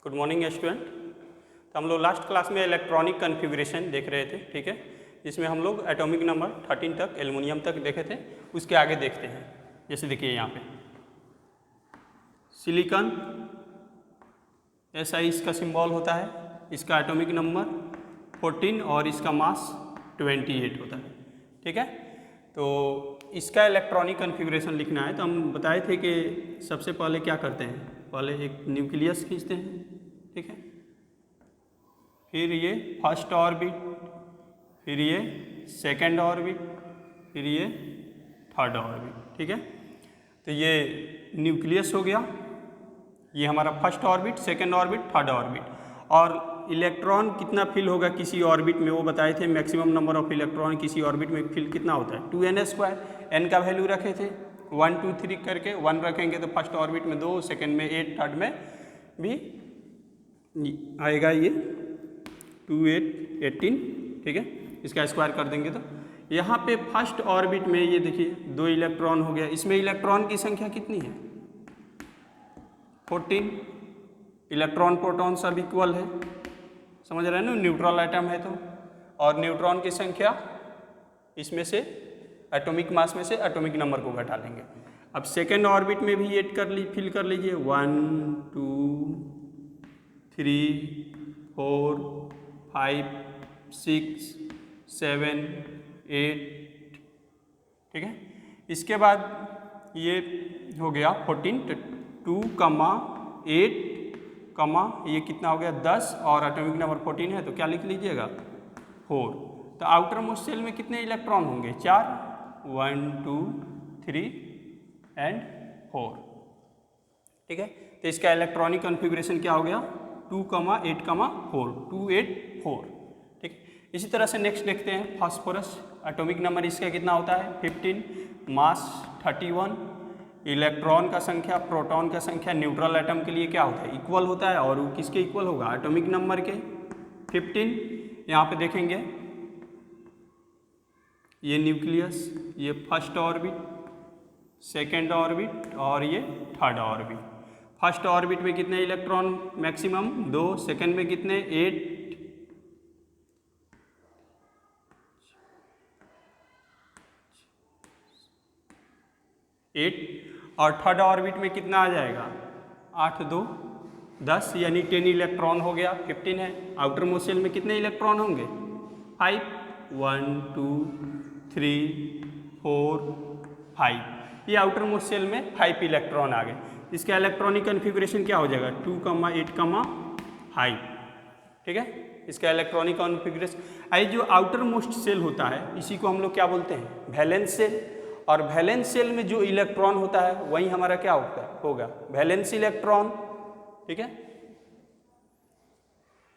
Good morning student. तो हम लोग लास्ट क्लास में इलेक्ट्रॉनिक कन्फिग्रेशन देख रहे थे, ठीक है, जिसमें हम लोग एटॉमिक नंबर 13 तक एल्युमिनियम तक देखे थे। उसके आगे देखते हैं, जैसे देखिए यहाँ पे सिलिकॉन SI इसका सिंबल होता है, इसका एटॉमिक नंबर 14 और इसका मास 28 होता है, ठीक है। तो इसका इलेक्ट्रॉनिक कन्फिग्रेशन लिखना है तो हम बताए थे कि सबसे पहले क्या करते हैं, पहले एक न्यूक्लियस खींचते हैं, ठीक है, फिर ये फर्स्ट ऑर्बिट, फिर ये सेकंड ऑर्बिट, फिर ये थर्ड ऑर्बिट, ठीक है। तो ये न्यूक्लियस हो गया, ये हमारा first orbit, second orbit, third orbit. और इलेक्ट्रॉन कितना फिल होगा किसी ऑर्बिट में वो बताए थे। मैक्सिमम नंबर ऑफ इलेक्ट्रॉन किसी ऑर्बिट में फिल कितना होता है 2n²। n का वैल्यू रखे थे 1 2 3 करके, 1 रखेंगे तो फर्स्ट ऑर्बिट में 2, सेकंड में 8, थर्ड में भी आएगा ये 2 8 18, ठीक है। इसका स्क्वायर कर देंगे तो यहाँ पे फर्स्ट ऑर्बिट में ये देखिए 2 इलेक्ट्रॉन हो गया। इसमें इलेक्ट्रॉन की संख्या कितनी है 14। इलेक्ट्रॉन प्रोटॉन सब इक्वल है, समझ रहे हैं ना, न्यूट्रल एटम है तो। और न्यूट्रॉन की संख्या इसमें से एटॉमिक मास में से एटॉमिक नंबर को घटा लेंगे। अब सेकेंड ऑर्बिट में भी ऐड कर फिल कर लीजिए 1 2 3 4 5 6 7 8, ठीक है। इसके बाद ये हो गया 14, 2, 8, ये कितना हो गया 10 और एटॉमिक नंबर 14 है तो क्या लिख लीजिएगा 4। तो आउटर मोस्ट शेल में कितने इलेक्ट्रॉन होंगे 4, 1 2 3 एंड 4, ठीक है। तो इसका इलेक्ट्रॉनिक कॉन्फ़िगरेशन क्या हो गया 2, 8, 4, 2 8 4, ठीक। इसी तरह से नेक्स्ट देखते हैं फास्फोरस। एटॉमिक नंबर इसका कितना होता है 15, मास 31, इलेक्ट्रॉन का संख्या, प्रोटॉन का संख्या न्यूट्रल एटम के लिए क्या होता है इक्वल होता है। और वो किसके इक्वल होगा एटॉमिक नंबर के 15। यहाँ पे देखेंगे ये न्यूक्लियस, ये फर्स्ट ऑर्बिट, सेकेंड ऑर्बिट और ये थर्ड ऑर्बिट। फर्स्ट ऑर्बिट में कितने इलेक्ट्रॉन मैक्सिमम 2, सेकेंड में कितने 8 और थर्ड ऑर्बिट में कितना आ जाएगा 8 2 10, यानी 10 इलेक्ट्रॉन हो गया 15 है। आउटर मोस्ट शेल में कितने इलेक्ट्रॉन होंगे 5, 1 2 3 4 5, ये आउटर मोस्ट शेल में 5 इलेक्ट्रॉन आ गए। इसका इलेक्ट्रॉनिक कॉन्फ़िगरेशन क्या हो जाएगा 2, 8, 5, ठीक है। इसका इलेक्ट्रॉनिक कॉन्फ़िगरेशन आई जो आउटर मोस्ट शेल होता है इसी को हम लोग क्या बोलते हैं वैलेंस शेल। और वैलेंस शेल में जो इलेक्ट्रॉन होता है वही हमारा क्या होगा वैलेंस इलेक्ट्रॉन, ठीक है।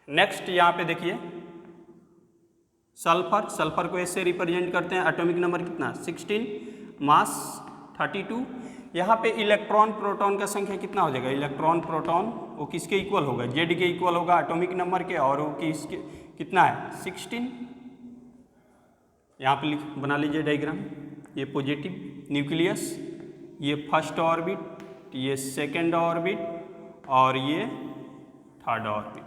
नेक्स्ट यहाँ पे देखिए सल्फर। सल्फर को ऐसे रिप्रेजेंट करते हैं, एटॉमिक नंबर कितना 16, मास 32। यहाँ पे इलेक्ट्रॉन प्रोटॉन का संख्या कितना हो जाएगा इलेक्ट्रॉन प्रोटॉन वो किसके इक्वल होगा जेड के इक्वल होगा एटॉमिक नंबर के, और वो किसके कितना है 16। यहाँ पे बना लीजिए डायग्राम, ये पॉजिटिव न्यूक्लियस, ये फर्स्ट ऑर्बिट, ये सेकेंड ऑर्बिट और ये थर्ड ऑर्बिट।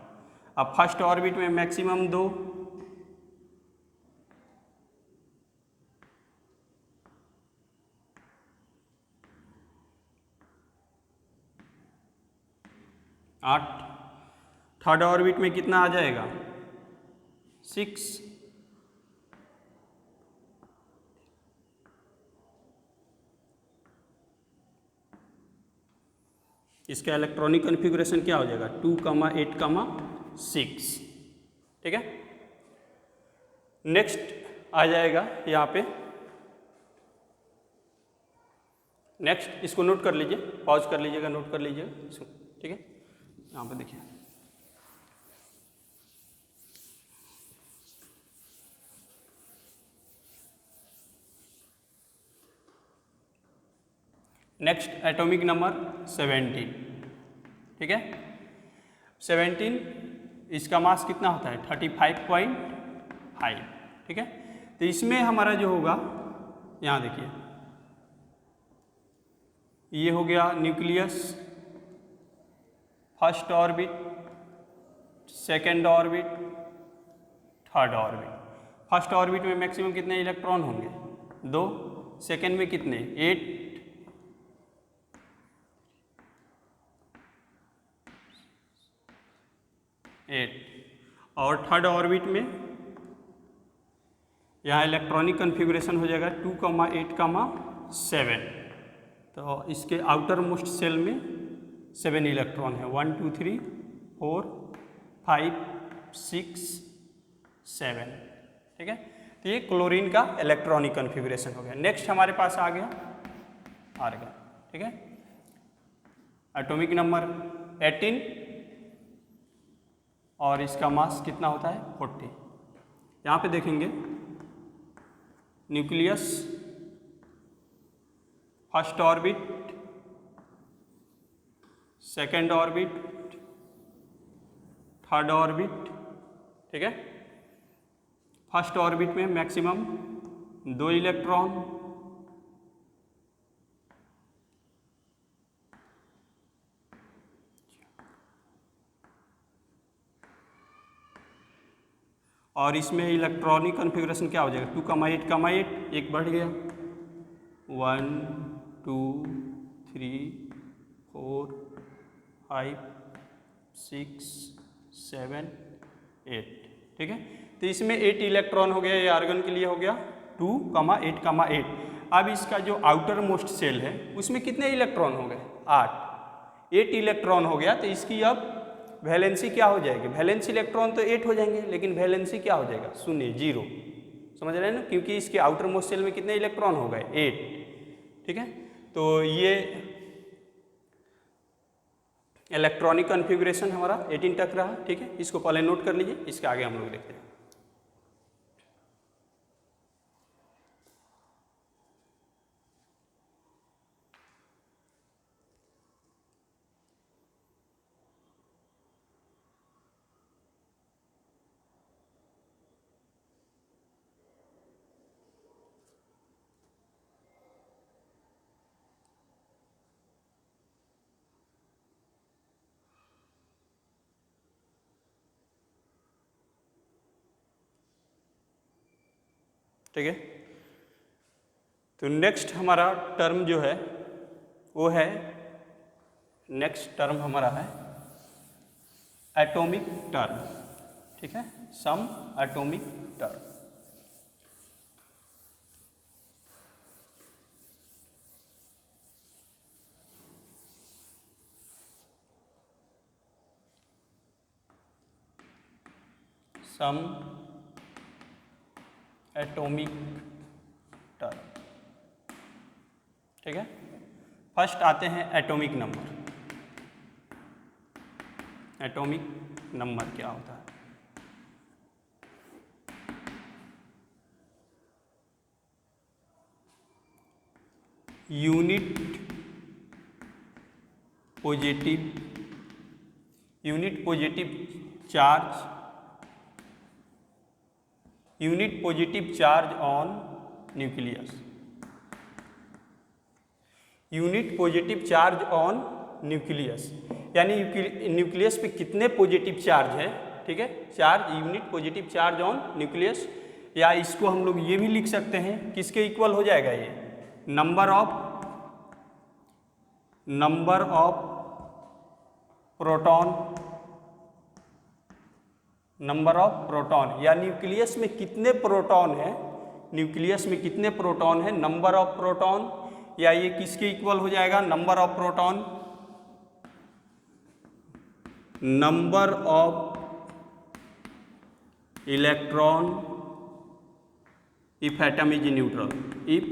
अब फर्स्ट ऑर्बिट में मैक्सिमम 2, आठ, थर्ड ऑर्बिट में कितना आ जाएगा 6, इसका इलेक्ट्रॉनिक कॉन्फ़िगरेशन क्या हो जाएगा 2, 8, 6, ठीक है। नेक्स्ट आ जाएगा यहाँ पे, नेक्स्ट इसको नोट कर लीजिए, पॉज कर लीजिएगा, नोट कर लीजिएगा, ठीक है। यहाँ पे देखिए नेक्स्ट एटॉमिक नंबर 17, ठीक है। 17 इसका मास कितना होता है 35.5, ठीक है। तो इसमें हमारा जो होगा यहाँ देखिए ये हो गया nucleus, first orbit, second orbit, third orbit. First orbit में मैक्सिमम कितने इलेक्ट्रॉन होंगे? 2। सेकेंड में कितने? 8। और थर्ड ऑर्बिट में यहाँ इलेक्ट्रॉनिक कन्फिगरेशन हो जाएगा 2, 8, 7। तो इसके आउटर मोस्ट सेल में 7 इलेक्ट्रॉन है। 1, 2, 3, 4, 5, 6, 7। ठीक है, तो ये क्लोरीन का इलेक्ट्रॉनिक कन्फिगरेशन हो गया। नेक्स्ट हमारे पास आ गया आर्गन। ठीक है, एटॉमिक नंबर 18 और इसका मास कितना होता है? 40। यहाँ पे देखेंगे nucleus, first orbit, second orbit, third orbit. ठीक है, फर्स्ट ऑर्बिट में मैक्सिमम 2 इलेक्ट्रॉन, और इसमें इलेक्ट्रॉनिक कन्फिगरेशन क्या हो जाएगा? 2, 8, एक बढ़ गया। 1, 2, 3, 4, 5, 6, 7, 8। ठीक है, तो इसमें 8 इलेक्ट्रॉन हो गया। ये आर्गन के लिए हो गया 2, 8, 8। अब इसका जो आउटर मोस्ट सेल है उसमें कितने इलेक्ट्रॉन हो गए? 8। 8 इलेक्ट्रॉन हो गया, तो इसकी अब वैलेंसी क्या हो जाएगी? वैलेंस इलेक्ट्रॉन तो 8 हो जाएंगे, लेकिन वैलेंसी क्या हो जाएगा? 0, 0। समझ रहे हैं ना, क्योंकि इसके आउटर मोस्ट सेल में कितने इलेक्ट्रॉन हो गए? 8। ठीक है, तो ये इलेक्ट्रॉनिक कन्फिगरेशन हमारा 18 तक रहा। ठीक है, इसको पहले नोट कर लीजिए, इसके आगे हम लोग देखते हैं। ठीक है, तो नेक्स्ट हमारा टर्म जो है वो है, नेक्स्ट टर्म हमारा है एटॉमिक टर्म। ठीक है, सम एटॉमिक टर्म। सम एटॉमिक टर्म। ठीक है, फर्स्ट आते हैं एटॉमिक नंबर। एटॉमिक नंबर क्या होता है? Unit positive charge, unit positive charge on nucleus. Unit positive charge on nucleus, यानी न्यूक्लियस पे कितने पॉजिटिव चार्ज है। ठीक है, charge, unit positive charge on nucleus. या इसको हम लोग ये भी लिख सकते हैं, किसके इक्वल हो जाएगा? ये number of proton, number of proton, या न्यूक्लियस में कितने प्रोटॉन है, न्यूक्लियस में कितने प्रोटॉन है, नंबर ऑफ प्रोटॉन। या ये किसके इक्वल हो जाएगा? Number of proton, number of electron if atom is neutral, if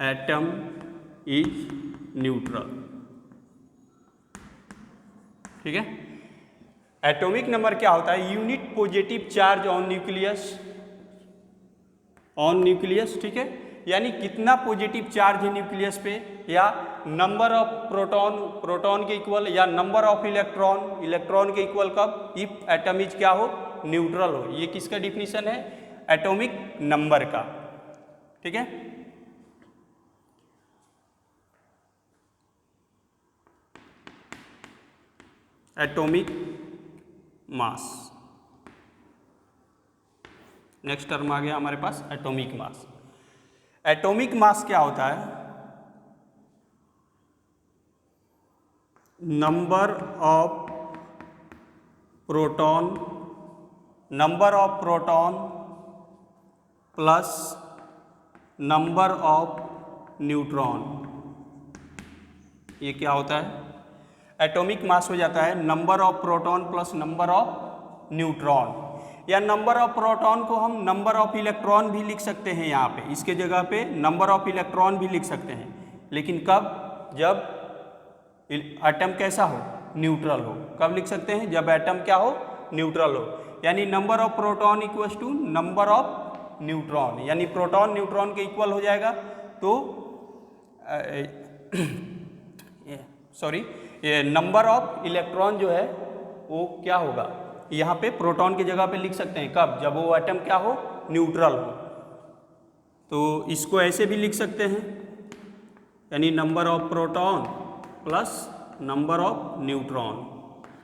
atom is neutral. ठीक है, एटॉमिक नंबर क्या होता है? Unit positive charge on nucleus. ठीक है, यानी कितना पॉजिटिव चार्ज है न्यूक्लियस पे, या नंबर ऑफ प्रोटॉन के इक्वल, या नंबर ऑफ इलेक्ट्रॉन के इक्वल कब? इफ एटम इज क्या हो? न्यूट्रल हो। ये किसका डिफिनीशन है? एटॉमिक नंबर का। ठीक है, एटॉमिक मास। नेक्स्ट टर्म आ गया हमारे पास एटॉमिक मास। एटॉमिक मास क्या होता है? Number of proton plus number of neutron. ये क्या होता है? एटॉमिक मास हो जाता है number of proton plus number of neutron, या नंबर ऑफ प्रोटॉन को हम नंबर ऑफ इलेक्ट्रॉन भी लिख सकते हैं। यहाँ पे इसके जगह पे नंबर ऑफ इलेक्ट्रॉन भी लिख सकते हैं, लेकिन कब? जब एटम कैसा हो? न्यूट्रल हो। कब लिख सकते हैं? जब एटम क्या हो? न्यूट्रल हो। यानी number of proton equals to number of neutron, यानी प्रोटॉन न्यूट्रॉन के इक्वल हो जाएगा। तो ये नंबर ऑफ इलेक्ट्रॉन जो है वो क्या होगा? यहाँ पे प्रोटॉन की जगह पे लिख सकते हैं। कब? जब वो एटम क्या हो? न्यूट्रल हो। तो इसको ऐसे भी लिख सकते हैं, यानी number of proton plus number of neutron,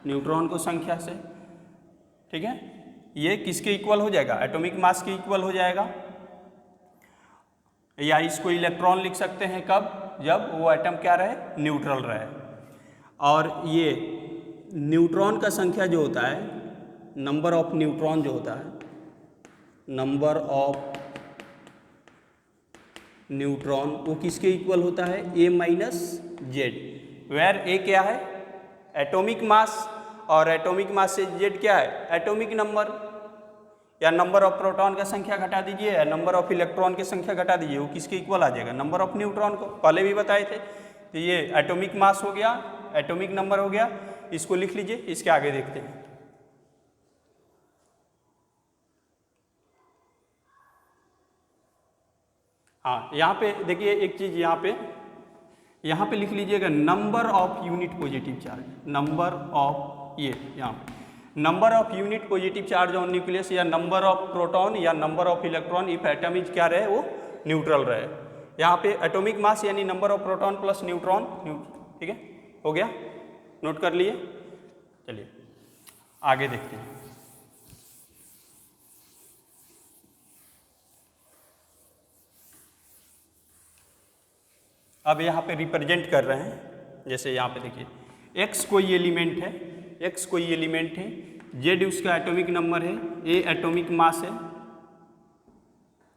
neutron को संख्या से। ठीक है, ये किसके इक्वल हो जाएगा? एटॉमिक मास के इक्वल हो जाएगा। या इसको इलेक्ट्रॉन लिख सकते हैं। कब? जब वो एटम क्या रहे? न्यूट्रल रहे। और ये न्यूट्रॉन का संख्या जो होता है, नंबर ऑफ न्यूट्रॉन जो होता है, नंबर ऑफ न्यूट्रॉन, वो किसके इक्वल होता है? ए माइनस जेड, वेयर ए क्या है? एटॉमिक मास, और एटॉमिक मास से जेड क्या है? Atomic number. या नंबर ऑफ प्रोटॉन का संख्या घटा दीजिए या नंबर ऑफ इलेक्ट्रॉन की संख्या घटा दीजिए, वो किसके इक्वल आ जाएगा? नंबर ऑफ न्यूट्रॉन को। पहले भी बताए थे। तो ये एटॉमिक मास हो गया, एटॉमिक नंबर हो गया, इसको लिख लीजिए। इसके आगे देखते हैं। हाँ, यहाँ पे देखिए एक चीज, यहाँ पे लिख लीजिएगा number of unit positive charge, number of, ये यहाँ पे number of unit positive charge on nucleus, या नंबर ऑफ प्रोटॉन या number of electron if atom is क्या रहे? वो न्यूट्रल रहे। यहाँ पे एटॉमिक मास यानी number of proton plus neutron. ठीक है, हो गया, नोट कर लिए। चलिए आगे देखते हैं। अब यहाँ पे रिप्रेजेंट कर रहे हैं, जैसे यहाँ पे देखिए x कोई एलिमेंट है, x कोई एलिमेंट है, z उसका एटॉमिक नंबर है, a एटॉमिक मास है।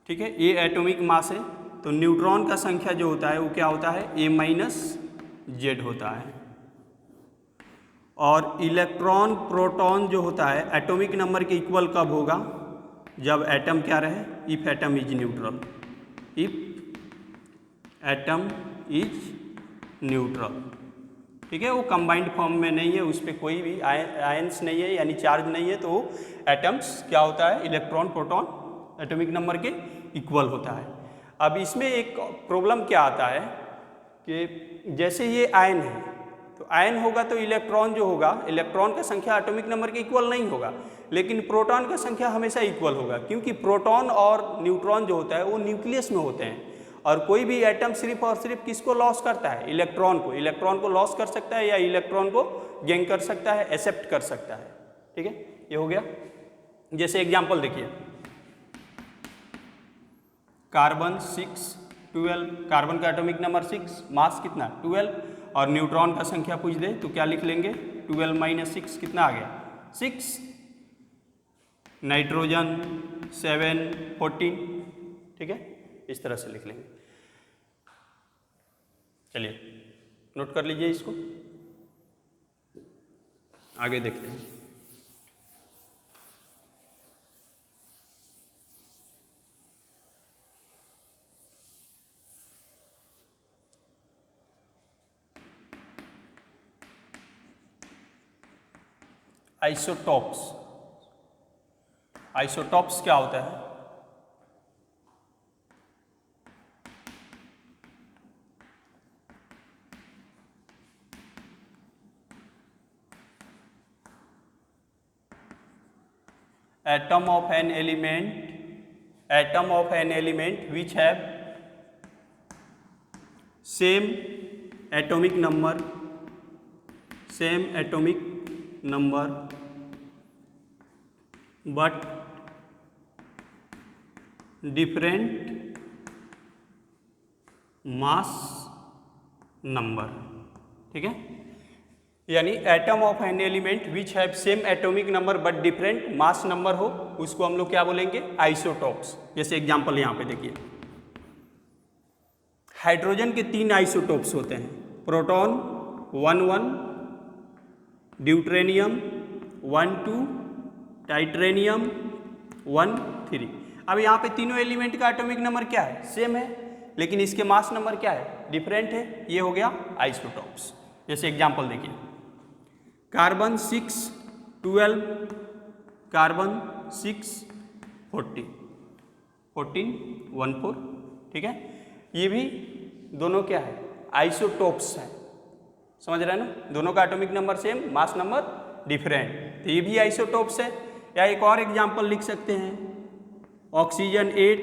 ठीक है, a एटॉमिक मास है, तो न्यूट्रॉन का संख्या जो होता है वो क्या होता है? a माइनस जेड होता है। और इलेक्ट्रॉन प्रोटॉन जो होता है एटॉमिक नंबर के इक्वल कब होगा? जब एटम क्या रहे? If atom is neutral, if atom is neutral. ठीक है, वो कंबाइंड फॉर्म में नहीं है, उस पर कोई भी आयंस नहीं है, यानी चार्ज नहीं है, तो एटम्स क्या होता है? इलेक्ट्रॉन प्रोटॉन एटॉमिक नंबर के इक्वल होता है। अब इसमें एक प्रॉब्लम क्या आता है कि जैसे ये आयन है, तो आयन होगा तो इलेक्ट्रॉन जो होगा, इलेक्ट्रॉन का संख्या एटॉमिक नंबर के इक्वल नहीं होगा, लेकिन प्रोटॉन का संख्या हमेशा इक्वल होगा, क्योंकि प्रोटॉन और न्यूट्रॉन जो होता है वो न्यूक्लियस में होते हैं। और कोई भी एटम सिर्फ और सिर्फ किसको लॉस करता है? इलेक्ट्रॉन को। इलेक्ट्रॉन को लॉस कर सकता है या इलेक्ट्रॉन को गेन कर सकता है, एक्सेप्ट कर सकता है। ठीक है, ये हो गया। जैसे एग्जांपल देखिए, कार्बन 6 12, कार्बन का एटॉमिक नंबर 6, मास कितना? 12, और न्यूट्रॉन का संख्या पूछ दे तो क्या लिख लेंगे? 12 माइनस 6 कितना आ गया? 6। नाइट्रोजन 7 14। ठीक है, इस तरह से लिख लेंगे। चलिए नोट कर लीजिए इसको, आगे देखते हैं। आइसोटॉप्स, आइसोटॉप्स क्या होता है? atom of an element which have same atomic number but different mass number. ठीक है, यानी atom of an element which have same atomic number but different mass number हो, उसको हम लोग क्या बोलेंगे, आइसोटॉप्स। जैसे एग्जांपल यहाँ पे देखिए, हाइड्रोजन के 3 आइसोटॉप्स होते हैं, प्रोटॉन 1,1, ड्यूटेरियम 1,2, टाइटेनियम 1,3। अब यहाँ पे तीनों एलिमेंट का एटॉमिक नंबर क्या है, सेम है, लेकिन इसके मास नंबर क्या है, डिफरेंट है। ये हो गया आइसोटॉप्स। जैसे एग्जांपल देखिए, कार्बन 6 12, कार्बन 6 14, 14 14। ठीक है, ये भी दोनों क्या है, आइसोटॉप्स हैं। समझ रहे हैं ना, दोनों का atomic number same, mass number different, तो ये भी आइसोटॉप्स है। या एक और एग्जांपल लिख सकते हैं, ऑक्सीजन 8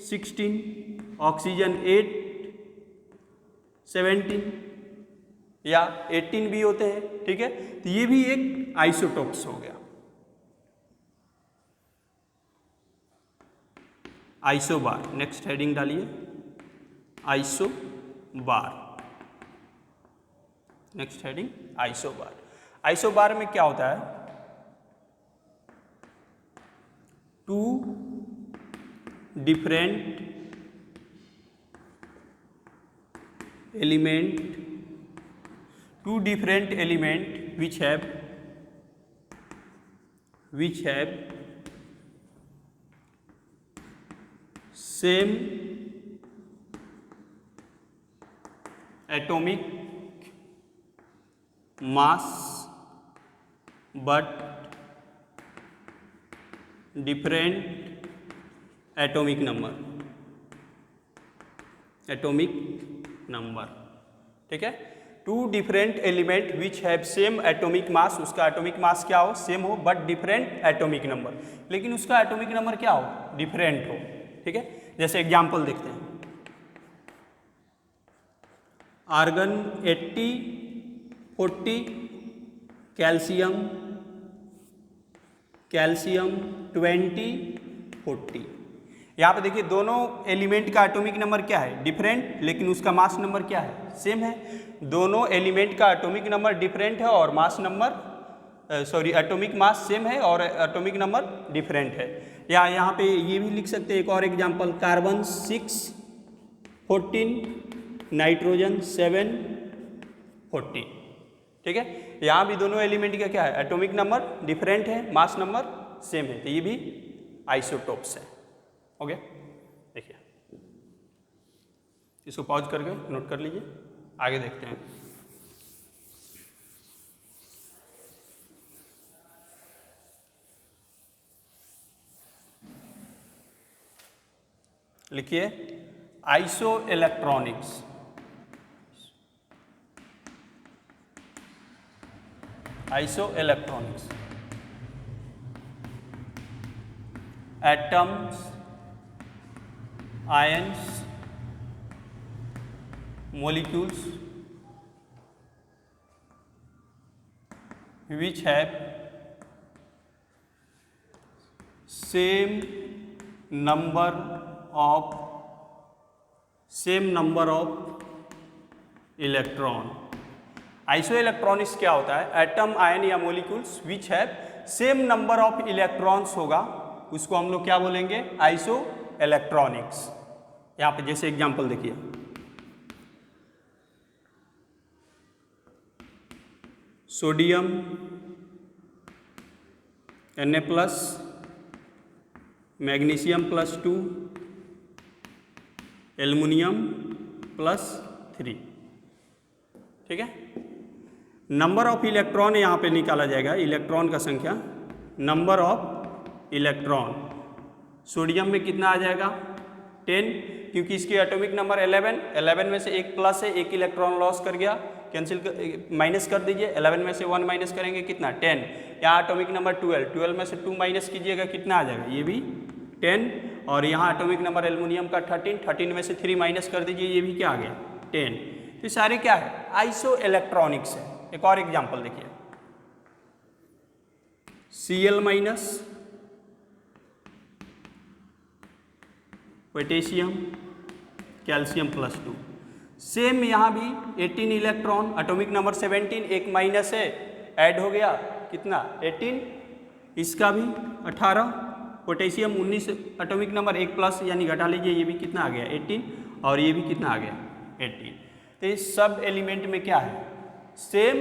16, ऑक्सीजन 8 17 या 18 भी होते हैं। ठीक है, तो ये भी एक आइसोटॉप्स हो गया। आइसोबार, नेक्स्ट हेडिंग डालिए, isobar. Next heading isobar. Isobar में क्या होता है, 2 different element, 2 different element which have same atomic mass but different atomic number, ठीक है। 2 different element which have same atomic mass, उसका एटॉमिक मास क्या हो, सेम हो, बट डिफरेंट एटॉमिक नंबर, लेकिन उसका एटॉमिक नंबर क्या हो, डिफरेंट हो। ठीक है, जैसे एग्जांपल देखते हैं, आर्गन 80 40, कैल्शियम 20 40। यहाँ पे देखिए दोनों एलिमेंट का एटॉमिक नंबर क्या है, डिफरेंट, लेकिन उसका मास नंबर क्या है, सेम है। दोनों एलिमेंट का एटॉमिक नंबर डिफरेंट है और mass number atomic mass same है और एटॉमिक नंबर डिफरेंट है। या यहाँ पे ये भी लिख सकते हैं, एक और एग्जांपल, कार्बन 6 14, नाइट्रोजन 7 14। ठीक है, यहाँ भी दोनों एलिमेंट का क्या है, एटॉमिक नंबर डिफरेंट है, मास नंबर सेम है, तो ये भी आइसोटॉप्स है। ओके, देखिए इसको पॉज करके नोट कर लीजिए, आगे देखते हैं। लिखिए iso electronics. Iso electronics, atoms, ions, molecules which have same number of electron. Iso electronics क्या होता है, एटम, आयन या molecules which have same number of electrons होगा, उसको हम लोग क्या बोलेंगे, आइसो इलेक्ट्रॉनिक्स। यहाँ पे जैसे एग्जांपल देखिए, सोडियम Na+, मैग्नीशियम +2, एल्युमिनियम +3। ठीक है, नंबर ऑफ इलेक्ट्रॉन यहाँ पे निकाला जाएगा, इलेक्ट्रॉन का संख्या, नंबर ऑफ इलेक्ट्रॉन। सोडियम में कितना आ जाएगा, 10, क्योंकि इसकी एटॉमिक नंबर 11 में से एक प्लस है, एक इलेक्ट्रॉन लॉस कर गया, कैंसिल माइनस कर दीजिए, 11 में से 1 माइनस करेंगे कितना, 10। यहाँ एटॉमिक नंबर 12 में से 2 माइनस कीजिएगा, कितना आ जाएगा, ये भी 10। और यहाँ एटॉमिक नंबर एल्युमिनियम का 13 में से 3 माइनस कर दीजिए, ये भी क्या आ गया, 10। तो सारे क्या है, आइसो इलेक्ट्रॉनिक्स है। एक और एग्जाम्पल देखिए, Cl- पोटेशियम, कैल्शियम +2। सेम यहाँ भी 18 इलेक्ट्रॉन, एटॉमिक नंबर 17, एक माइनस है, ऐड हो गया कितना 18, इसका भी 18, पोटेशियम 19 एटॉमिक नंबर, एक प्लस यानी घटा लीजिए, ये भी कितना आ गया 18, और ये भी कितना आ गया 18। तो इस सब एलिमेंट में क्या है, सेम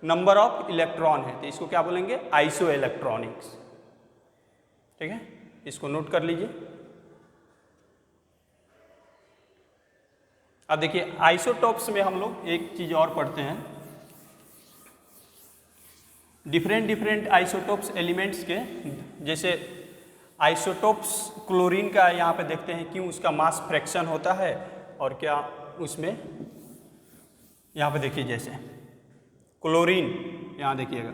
नंबर ऑफ इलेक्ट्रॉन है, तो इसको क्या बोलेंगे, आइसो इलेक्ट्रॉनिक्स। ठीक है, इसको नोट कर लीजिए। अब देखिए आइसोटोप्स में हम लोग एक चीज और पढ़ते हैं, डिफरेंट आइसोटोप्स एलिमेंट्स के। जैसे आइसोटोप्स क्लोरीन का यहाँ पे देखते हैं क्यों उसका मास फ्रैक्शन होता है, और क्या उसमें यहाँ पे देखिए, जैसे क्लोरीन, यहाँ देखिएगा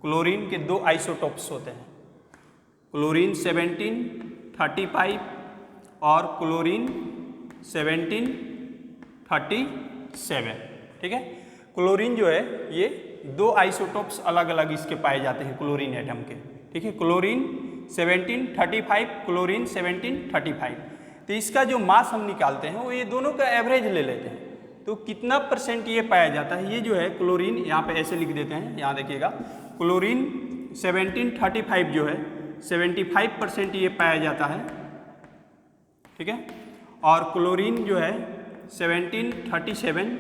क्लोरीन के 2 आइसोटोप्स होते हैं, क्लोरीन 1735 और क्लोरीन 1737। ठीक है, क्लोरीन जो है ये 2 आइसोटोप्स अलग अलग इसके पाए जाते हैं क्लोरीन एटम के। ठीक है, क्लोरीन 1735, क्लोरीन 1735। तो इसका जो मास हम निकालते हैं वो ये दोनों का एवरेज ले लेते हैं, तो कितना % ये पाया जाता है, ये जो है क्लोरीन, यहाँ पे ऐसे लिख देते हैं, यहाँ देखिएगा क्लोरीन 1735 जो है 75% ये पाया जाता है। ठीक है, और क्लोरीन जो है 1737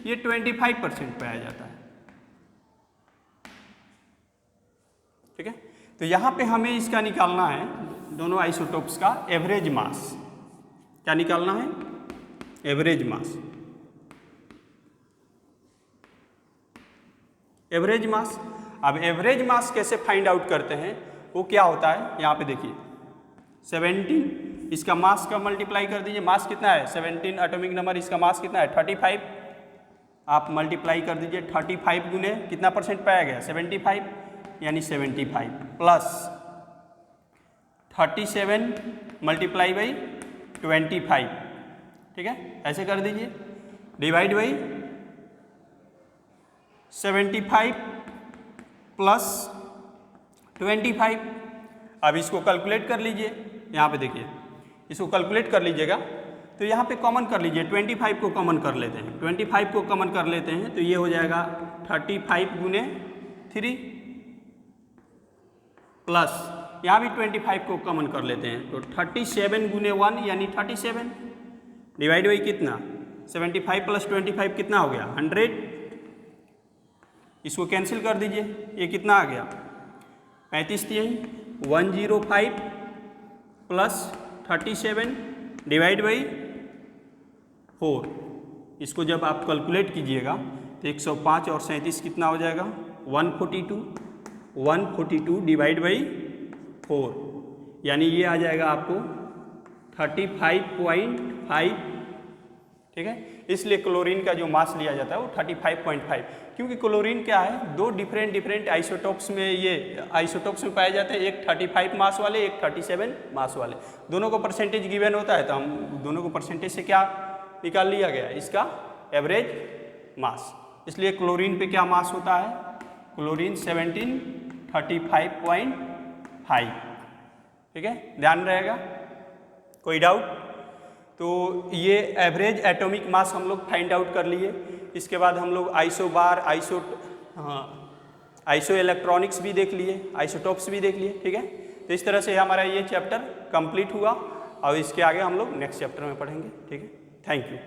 ये 25% पाया जाता है। ठीक है, तो यहाँ पे हमें इसका निकालना है, दोनों आइसोटोप्स का एवरेज मास। क्या निकालना है, एवरेज मास। एवरेज मास, अब एवरेज मास कैसे फाइंड आउट करते हैं, वो क्या होता है, यहाँ पे देखिए 17, इसका मास का मल्टीप्लाई कर दीजिए, मास कितना है 17 एटॉमिक नंबर, इसका मास कितना है 35, आप मल्टीप्लाई कर दीजिए 35 गुने कितना % पाया गया 75, यानी 75 प्लस 37 मल्टीप्लाई बाई 25। ठीक है, ऐसे कर दीजिए, डिवाइड बाई 75 प्लस 25। अब इसको कैलकुलेट कर लीजिए, यहाँ पे देखिए इसको कैलकुलेट कर लीजिएगा, तो यहाँ पे कॉमन कर लीजिए, 25 को कॉमन कर लेते हैं, 25 को कॉमन कर लेते हैं, तो ये हो जाएगा 35 गुने 3 प्लस यहाँ भी 25 को कॉमन कर लेते हैं, तो 37 गुने 1 यानी 37, डिवाइड बाई कितना 75 प्लस 25 कितना हो गया 100। इसको कैंसिल कर दीजिए, ये कितना आ गया 35 थी, 105 प्लस 37 डिवाइड बाई 4। इसको जब आप कैलकुलेट कीजिएगा तो 105 और 37 कितना हो जाएगा 142 डिवाइड बाई 4, यानी ये आ जाएगा आपको 35.5। ठीक है, इसलिए क्लोरीन का जो मास लिया जाता है वो 35.5, क्योंकि क्लोरीन क्या है, 2 डिफरेंट आइसोटोप्स में ये आइसोटोप्स में पाए जाते हैं, एक 35 मास वाले, एक 37 मास वाले, दोनों को परसेंटेज गिवन होता है, तो हम दोनों को परसेंटेज से क्या निकाल लिया गया, इसका एवरेज मास। इसलिए क्लोरीन पे क्या मास होता है, क्लोरीन 1735.5। ठीक है, ध्यान रहेगा, कोई डाउट? तो ये एवरेज एटॉमिक मास हम लोग फाइंड आउट कर लिए। इसके बाद हम लोग आइसोबार, आइसो इलेक्ट्रॉनिक्स भी देख लिए, आइसोटोप्स भी देख लिए। ठीक है, तो इस तरह से हमारा ये चैप्टर कंप्लीट हुआ, और इसके आगे हम लोग नेक्स्ट चैप्टर में पढ़ेंगे। ठीक है, थैंक यू।